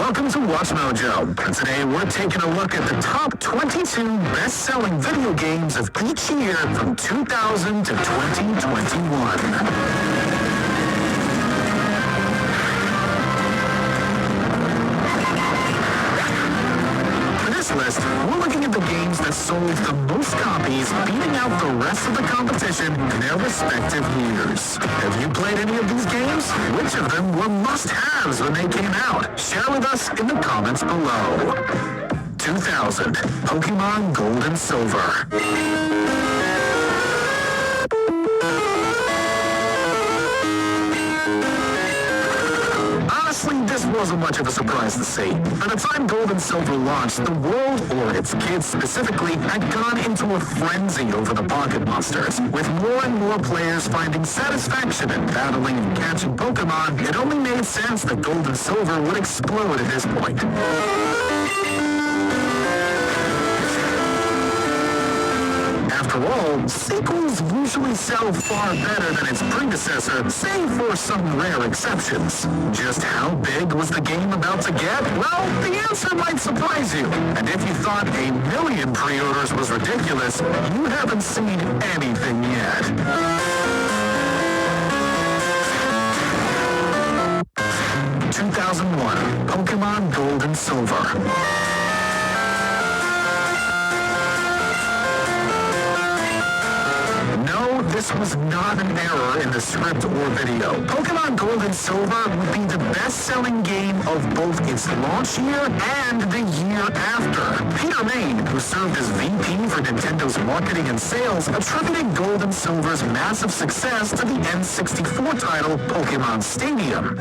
welcome to Watch Mojo. And today we're taking a look at the top 22 best-selling video games of each year from 2000 to 2021. List, we're looking at the games that sold the most copies, beating out the rest of the competition in their respective years. Have you played any of these games? Which of them were must-haves when they came out? Share with us in the comments below. 2000, Pokemon Gold and Silver. Honestly, this wasn't much of a surprise to see. By the time Gold and Silver launched, the world, or its kids specifically, had gone into a frenzy over the Pocket Monsters. With more and more players finding satisfaction in battling and catching Pokemon, it only made sense that Gold and Silver would explode at this point. After all, sequels usually sell far better than its predecessor, save for some rare exceptions. Just how big was the game about to get? Well, the answer might surprise you. And if you thought 1 million pre-orders was ridiculous, you haven't seen anything yet. 2001, Pokemon Gold and Silver. This was not an error in the script or video. Pokemon Gold and Silver would be the best-selling game of both its launch year and the year after. Peter Main, who served as VP for Nintendo's marketing and sales, attributed Gold and Silver's massive success to the N64 title Pokemon Stadium.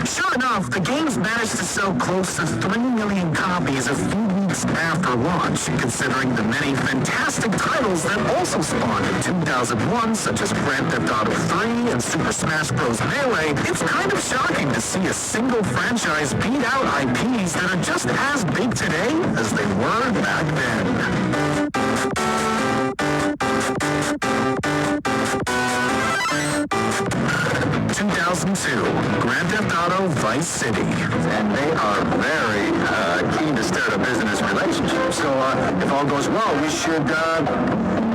Sure enough, the games managed to sell close to 3 million copies a few weeks after launch. Considering the many fantastic titles that also spawned in 2001, such as Grand Theft Auto 3 and Super Smash Bros. Melee, it's kind of shocking to see a single franchise beat out IPs that are just as big today as they were back then. 2002, Grand Theft Auto Vice City. And they are very keen to start a business relationship. So if all goes well, we should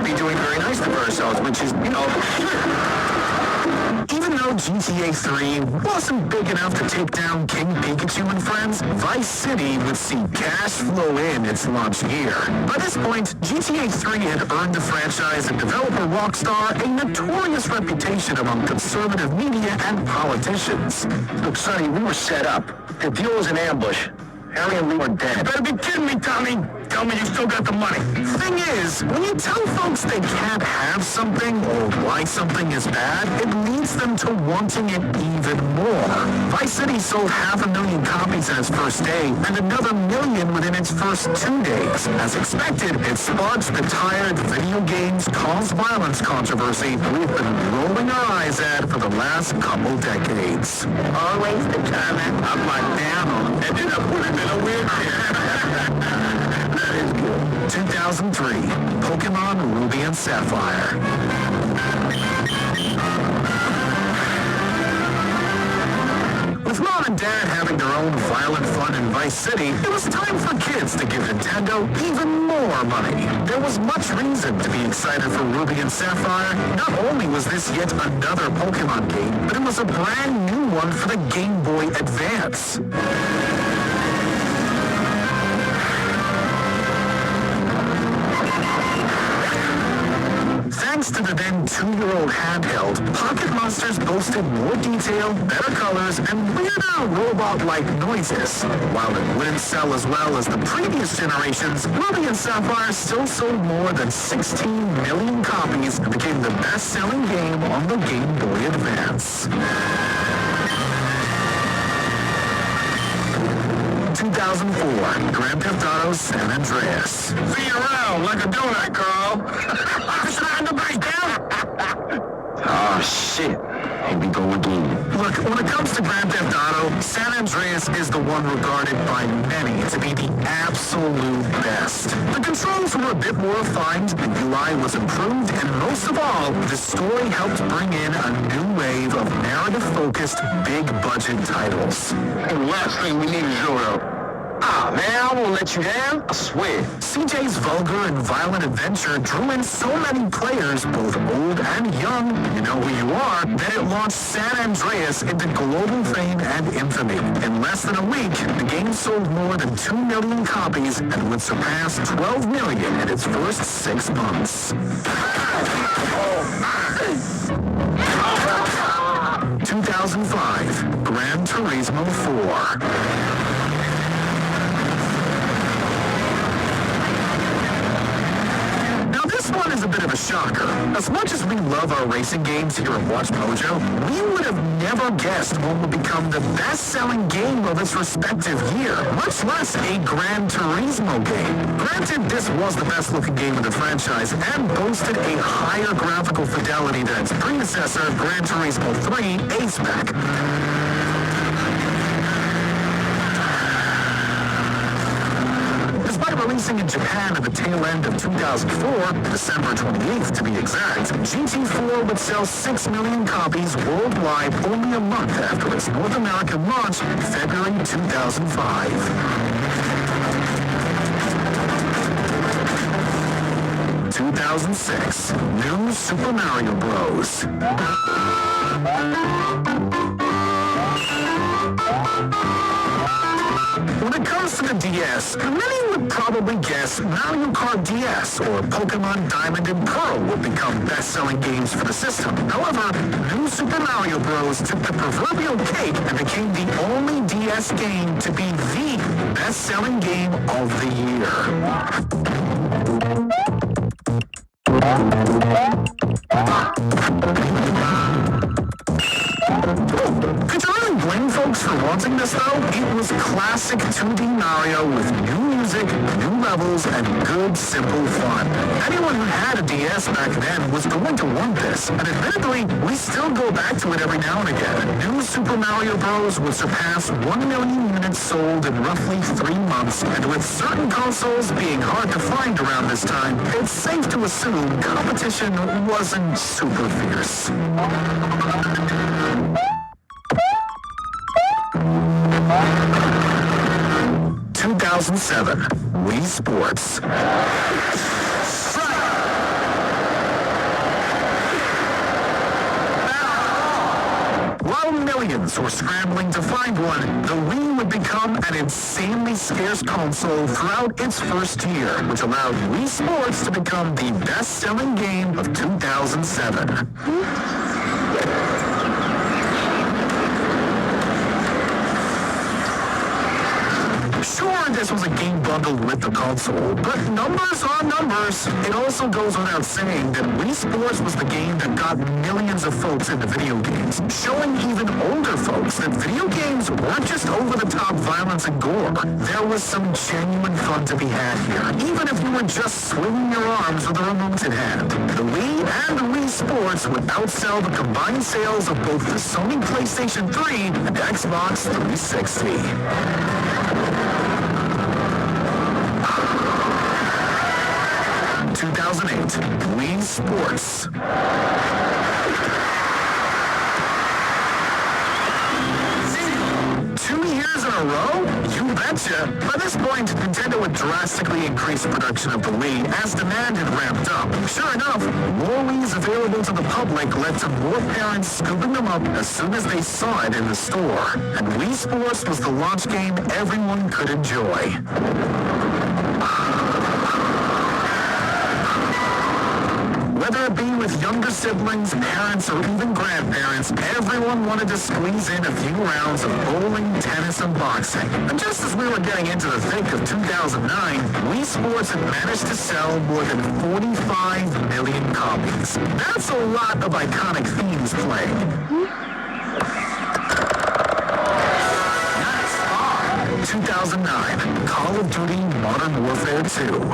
be doing very nicely for ourselves, which is, Even though GTA 3 wasn't big enough to take down King Pikachu and friends, Vice City would see cash flow in its launch year. By this point, GTA 3 had earned the franchise and developer Rockstar a notorious reputation among conservative media and politicians. Look, Sonny, we were set up. The deal was an ambush. Harry and Lee were dead. You better be kidding me, Tommy. Tell me you still got the money. Thing is, when you tell folks they can't have something or why something is bad, it leads them to wanting it even more. Vice City sold 500,000 copies on its first day and another 1 million within its first 2 days. As expected, it sparked the tired video games cause violence controversy we've been rolling our eyes at for the last couple decades. Always determined. I'm like, damn, and then I put him in a wheelchair. 2003, Pokemon Ruby and Sapphire. With Mom and Dad having their own violent fun in Vice City, it was time for kids to give Nintendo even more money. There was much reason to be excited for Ruby and Sapphire. Not only was this yet another Pokemon game, but it was a brand new one for the Game Boy Advance. Thanks to the then 2-year-old handheld, Pocket Monsters boasted more detail, better colors, and weirder robot-like noises. While it wouldn't sell as well as the previous generations, Ruby and Sapphire still sold more than 16 million copies and became the best-selling game on the Game Boy Advance. 2004, Grand Theft Auto San Andreas. See you around like a donut, Carl. Slide the bike down. Oh, shit. Here we go again. Look, when it comes to Grand Theft Auto, San Andreas is the one regarded by many to be the absolute best. The controls were a bit more refined, the UI was improved, and most of all, the story helped bring in a new wave of narrative-focused, big-budget titles. And last thing we need is Zoro. Ah, man, I won't let you down. I swear. CJ's vulgar and violent adventure drew in so many players, both old and young, you know who you are, that it launched San Andreas into global fame and infamy. In less than a week, the game sold more than 2 million copies and would surpass 12 million in its first 6 months. 2005, Gran Turismo 4. This one is a bit of a shocker. As much as we love our racing games here at Watch Mojo, we would have never guessed one would become the best-selling game of its respective year, much less a Gran Turismo game. Granted, this was the best-looking game of the franchise and boasted a higher graphical fidelity than its predecessor, Gran Turismo 3 Ace-Spec. Releasing in Japan at the tail end of 2004, December 28th to be exact, GT4 would sell 6 million copies worldwide only a month after its North American launch in February 2005. 2006, New Super Mario Bros. When it comes to the DS, many would probably guess Mario Kart DS or Pokemon Diamond and Pearl would become best-selling games for the system. However, New Super Mario Bros. Took the proverbial cake and became the only DS game to be the best-selling game of the year. Could you really blame folks for wanting this, though? It was classic 2D Mario with new music, new levels, and good, simple fun. Anyone who had a DS back then was going to want this, and admittedly, we still go back to it every now and again. New Super Mario Bros. Would surpass 1 million units sold in roughly 3 months, and with certain consoles being hard to find around this time, it's safe to assume competition wasn't super fierce. 2007, Wii Sports. While millions were scrambling to find one, the Wii would become an insanely scarce console throughout its first year, which allowed Wii Sports to become the best-selling game of 2007. Sure, this was a game bundled with the console, but numbers are numbers. It also goes without saying that Wii Sports was the game that got millions of folks into video games, showing even older folks that video games weren't just over-the-top violence and gore. There was some genuine fun to be had here, even if you were just swinging your arms with a remote in hand. The Wii and the Wii Sports would outsell the combined sales of both the Sony PlayStation 3 and Xbox 360. 2008, Wii Sports. 2 years in a row? You betcha. By this point, Nintendo had drastically increased production of the Wii as demand had ramped up. Sure enough, more Wiis available to the public led to more parents scooping them up as soon as they saw it in the store. And Wii Sports was the launch game everyone could enjoy. Whether it be with younger siblings, parents, or even grandparents, everyone wanted to squeeze in a few rounds of bowling, tennis, and boxing. And just as we were getting into the thick of 2009, Wii Sports had managed to sell more than 45 million copies. That's a lot of iconic themes playing. 2009, Call of Duty Modern Warfare 2.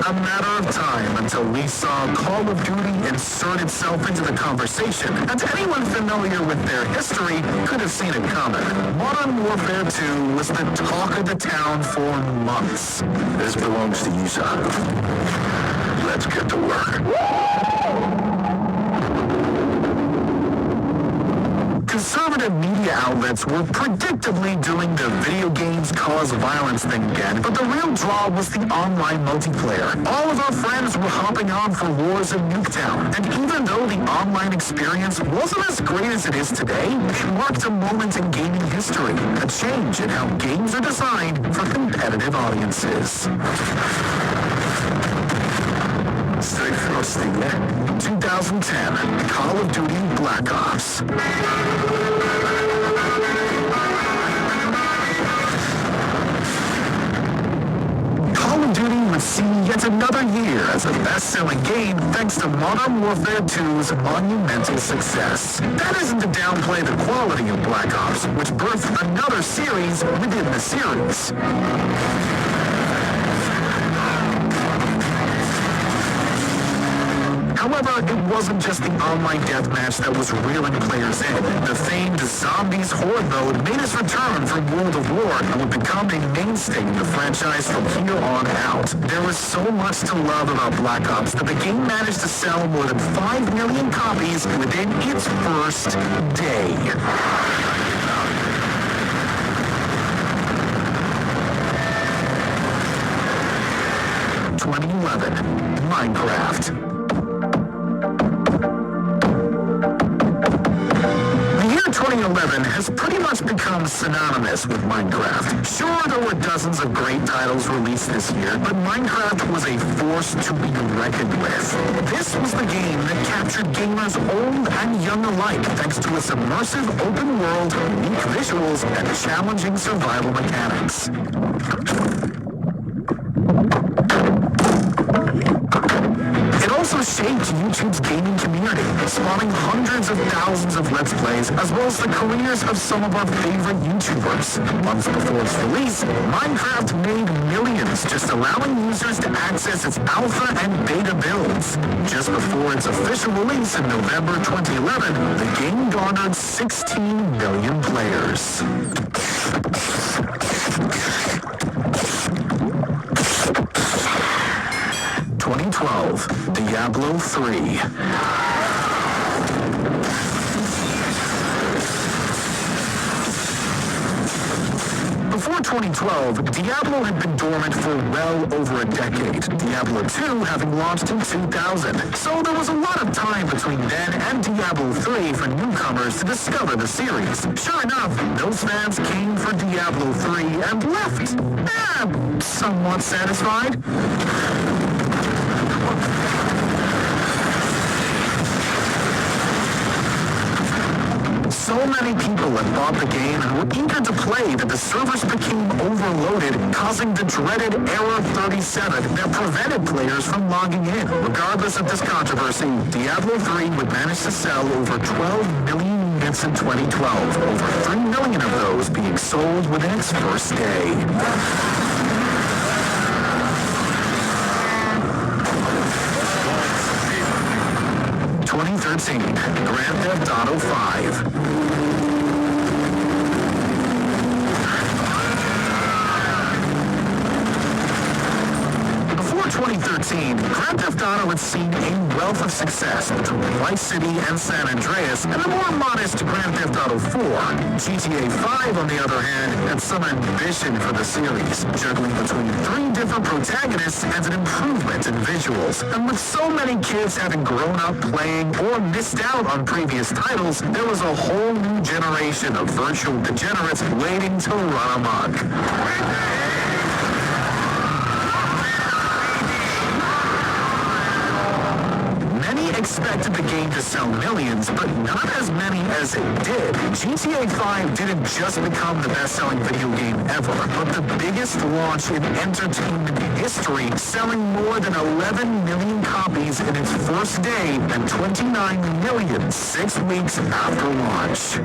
a matter of time until we saw Call of Duty insert itself into the conversation, and anyone familiar with their history could have seen it coming. Modern Warfare 2 was the talk of the town for months. This belongs to you, son. Let's get to work. Conservative media outlets were predictably doing the video games cause violence thing again, but the real draw was the online multiplayer. All of our friends were hopping on for wars in Nuketown, and even though the online experience wasn't as great as it is today, it marked a moment in gaming history, a change in how games are designed for competitive audiences. Stay frosty, yeah? 2010, Call of Duty Black Ops. Call of Duty would see yet another year as a best-selling game thanks to Modern Warfare 2's monumental success. That isn't to downplay the quality of Black Ops, which birthed another series within the series. However, it wasn't just the online deathmatch that was reeling players in. The famed Zombies Horde mode made its return from World of War and would become a mainstay in the franchise from here on out. There was so much to love about Black Ops that the game managed to sell more than 5 million copies within its first day. 2011, Minecraft. The year 2011 has pretty much become synonymous with Minecraft. Sure, there were dozens of great titles released this year, but Minecraft was a force to be reckoned with. This was the game that captured gamers old and young alike thanks to its immersive open world, unique visuals, and challenging survival mechanics. It also shaped YouTube's gaming community, spawning hundreds of thousands of Let's Plays, as well as the careers of some of our favorite YouTubers. Months before its release, Minecraft made millions, just allowing users to access its alpha and beta builds. Just before its official release in November 2011, the game garnered 16 million players. 2012, Diablo III. Before 2012, Diablo had been dormant for well over a decade, Diablo II having launched in 2000. So there was a lot of time between then and Diablo III for newcomers to discover the series. Sure enough, those fans came for Diablo III and left, somewhat satisfied. So many people had bought the game and were eager to play that the servers became overloaded, causing the dreaded Error 37 that prevented players from logging in. Regardless of this controversy, Diablo 3 would manage to sell over 12 million units in 2012, over 3 million of those being sold within its first day. 2013, Grand Theft Auto 5. Before 2013, Grand Theft Auto had seen a wealth of success between Vice City and San Andreas and the more modest Grand Theft Auto 4. GTA 5, on the other hand, had some ambition for the series, juggling between 3 different protagonists and an improvement in visuals. And with so many kids having grown up playing or missed out on previous titles, there was a whole new generation of virtual degenerates waiting to run amok. Expected the game to sell millions, but not as many as it did. GTA 5 didn't just become the best-selling video game ever, but the biggest launch in entertainment history, selling more than 11 million copies in its first day and 29 million 6 weeks after launch.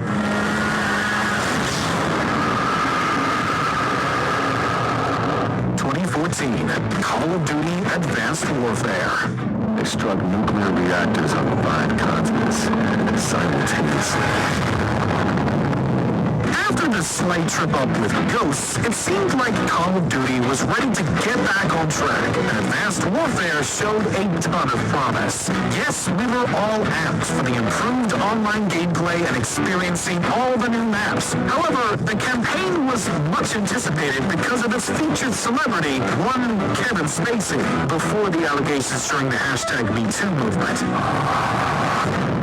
2017, Call of Duty Advanced Warfare. They struck nuclear reactors on 5 continents simultaneously. After the slight trip up with ghosts, it seemed like Call of Duty was ready to get back on track, and Advanced Warfare showed a ton of promise. Yes, we were all amped for the improved online gameplay and experiencing all the new maps. However, the campaign was much anticipated because of its featured celebrity, one Kevin Spacey, before the allegations during the #MeToo movement.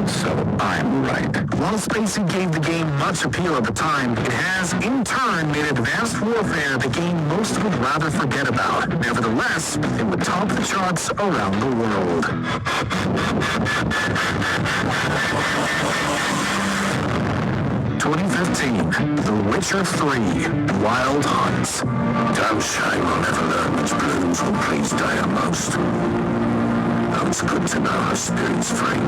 So I'm right. While Spacey gave the game much appeal at the time, it has, in turn, made Advanced Warfare the game most would rather forget about. Nevertheless, it would top the charts around the world. 2015, The Witcher 3, Wild Hunt. Don't say we'll never learn which blooms will please Daya most. Though it's good to know her spirit's free.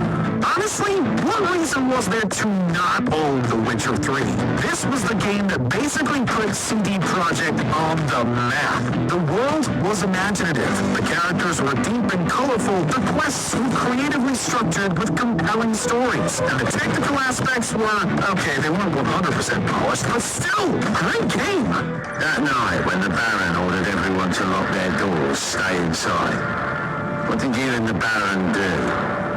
Honestly, what reason was there to not own The Witcher 3? This was the game that basically put CD Projekt on the map. The world was imaginative, the characters were deep and colorful, the quests were creatively structured with compelling stories, and the technical aspects were, okay, they weren't 100% polished, but still, great game. That night, when the Baron ordered everyone to lock their doors, stay inside, what did you and the Baron do?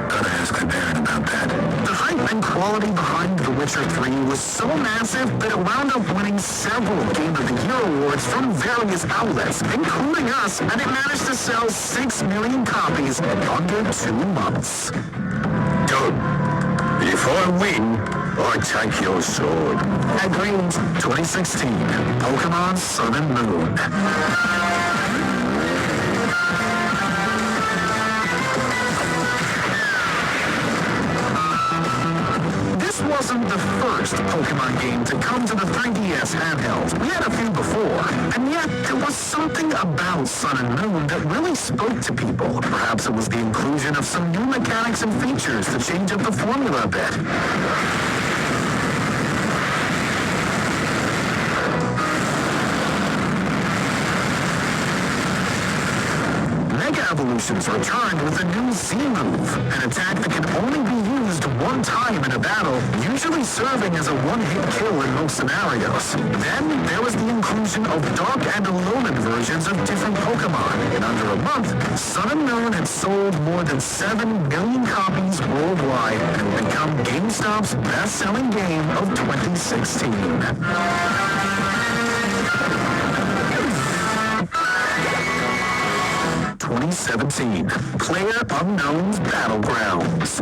Gotta ask the Baron about that. The hype and quality behind The Witcher 3 was so massive that it wound up winning several Game of the Year awards from various outlets, including us, and it managed to sell 6 million copies in under 2 months. Good. If I win, I take your sword. Agreed. 2016, Pokemon Sun and Moon. This wasn't the first Pokemon game to come to the 3DS handheld. We had a few before, and yet there was something about Sun and Moon that really spoke to people. Perhaps it was the inclusion of some new mechanics and features to change up the formula a bit. Mega Evolutions returned with a new Z-move, an attack that can only be used one time in a battle, usually serving as a one-hit kill in most scenarios. Then there was the inclusion of Dark and Alolan versions of different Pokemon. In under a month, Sun and Moon had sold more than 7 million copies worldwide and had become GameStop's best-selling game of 2016. 2017, PlayerUnknown's Battlegrounds.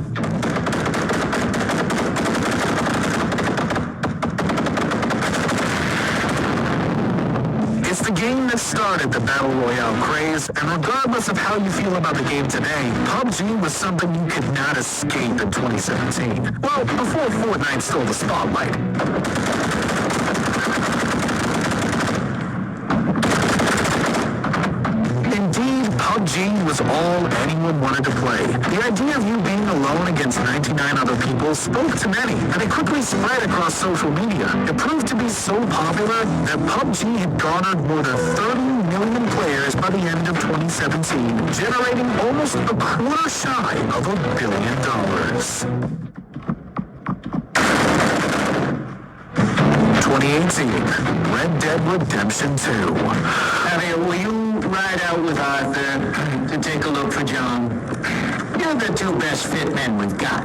It's the game that started the Battle Royale craze, and regardless of how you feel about the game today, PUBG was something you could not escape in 2017. Well, before Fortnite stole the spotlight. PUBG was all anyone wanted to play. The idea of you being alone against 99 other people spoke to many, and it quickly spread across social media. It proved to be so popular that PUBG had garnered more than 30 million players by the end of 2017, generating almost a quarter shy of $1 billion. 2018, Red Dead Redemption 2. Abby, will you ride out with Arthur to take a look for John? You're the 2 best fit men we've got.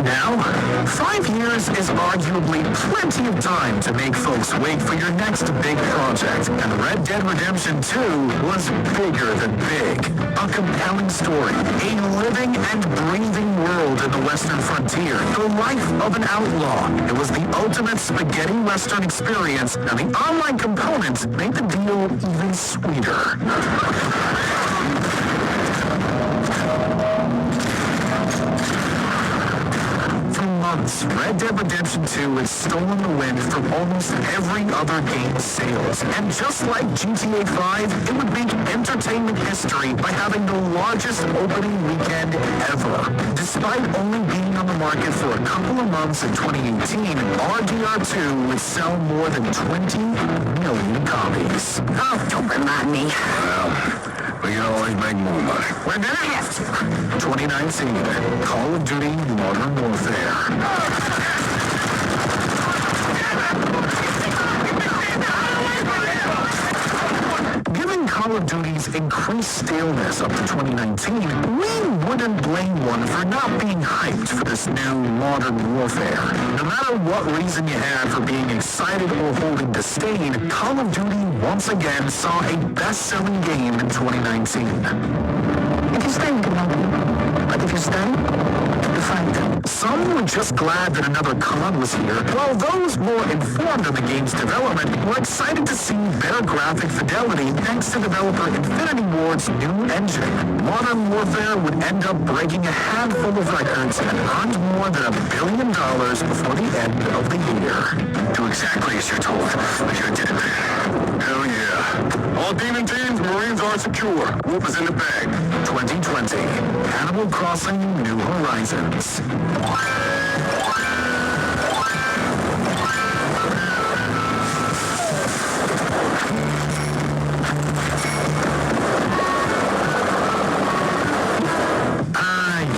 Now, 5 years is arguably plenty of time to make folks wait for your next big project, and Red Dead Redemption 2 was bigger than big. A compelling story, a living and breathing world in the Western frontier, the life of an outlaw. It was the ultimate spaghetti Western experience, and the online components made the deal even sweeter. months, Red Dead Redemption 2 has stolen the wind from almost every other game's sales. And just like GTA 5, it would make entertainment history by having the largest opening weekend ever. Despite only being on the market for a couple of months in 2018, RDR2 would sell more than 20 million copies. Oh, don't remind me. Well, We can always make more money. We're gonna have to. 2019, Call of Duty Modern Warfare. Given Call of Duty's increased staleness up to 2019, we wouldn't blame one for not being hyped for this new Modern Warfare. No matter what reason you had for being excited or holding disdain, Call of Duty once again saw a best-selling game in 2019. If you study, but if you study, you find them. Some were just glad that another COD was here, while those more informed on the game's development were excited to see better graphic fidelity thanks to developer Infinity Ward's new engine. Modern Warfare would end up breaking a handful of records and earned more than $1 billion before the end of the year. Do exactly as you're told, but you did it. Hell yeah. All demon teams, Marines are secure. Whoop is in the bag. 2020, Animal Crossing New Horizons.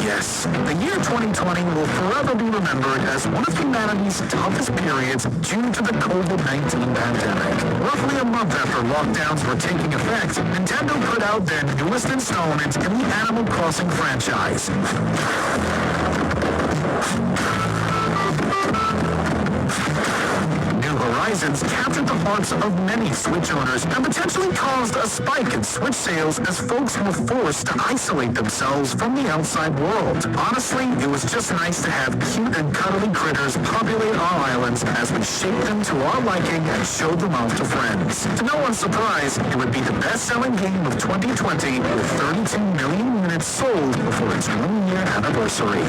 Yes, the year 2020 will forever be remembered as one of humanity's toughest periods due to the COVID-19 pandemic. Roughly a month after lockdowns were taking effect, Nintendo put out their newest installment in the Animal Crossing franchise. New Horizons captured the hearts of many Switch owners and potentially caused a spike in Switch sales as folks were forced to isolate themselves from the outside world. Honestly, it was just nice to have cute and cuddly critters populate our islands as we shaped them to our liking and showed them off to friends. To no one's surprise, it would be the best-selling game of 2020 with 32 million units sold before its 1-year anniversary.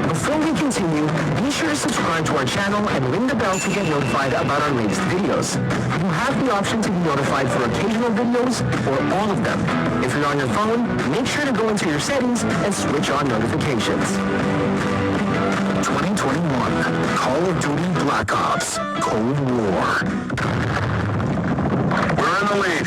Before we continue, be sure to subscribe to our channel and ring the bell to get notified about our latest videos. You have the option to be notified for occasional videos or all of them. If you're on your phone, make sure to go into your settings and switch on notifications. 2021, Call of Duty Black Ops, Cold War. We're in the lead.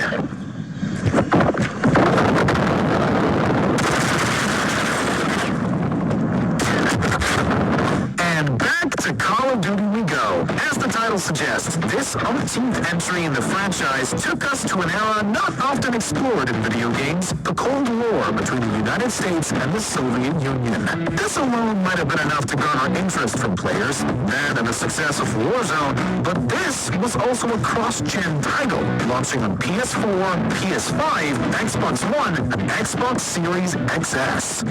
And back to Call of Duty we go. As the title suggests, this umpteenth entry in the franchise took us to an era not often explored in video games, the Cold War between the United States and the Soviet Union. This alone might have been enough to garner interest from players, that and the success of Warzone, but this was also a cross-gen title, launching on PS4, PS5, Xbox One, and Xbox Series XS.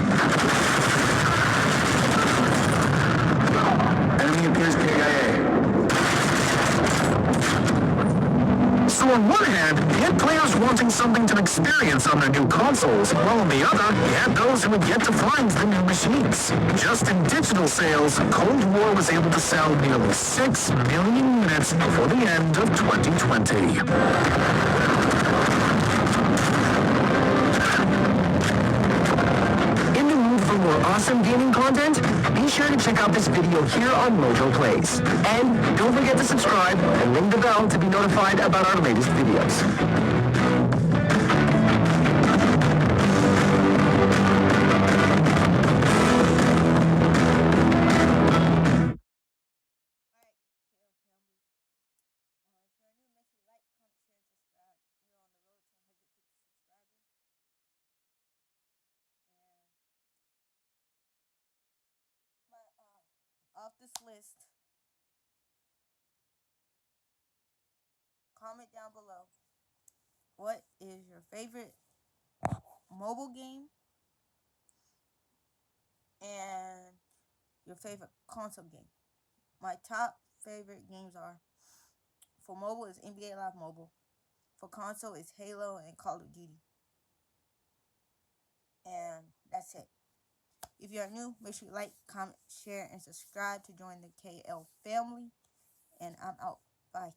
Enemy appears KIA. So on one hand, you had players wanting something to experience on their new consoles, while on the other, you had those who had yet to find the new machines. Just in digital sales, Cold War was able to sell nearly 6 million units before the end of 2020. For awesome gaming content, be sure to check out this video here on Mojo Plays. And don't forget to subscribe and ring the bell to be notified about our latest videos. Off this list, comment down below what is your favorite mobile game and your favorite console game. My top favorite games are, for mobile is NBA Live Mobile, for console is Halo and Call of Duty, and that's it. If you are new, make sure you like, comment, share, and subscribe to join the KL family. And I'm out. Bye.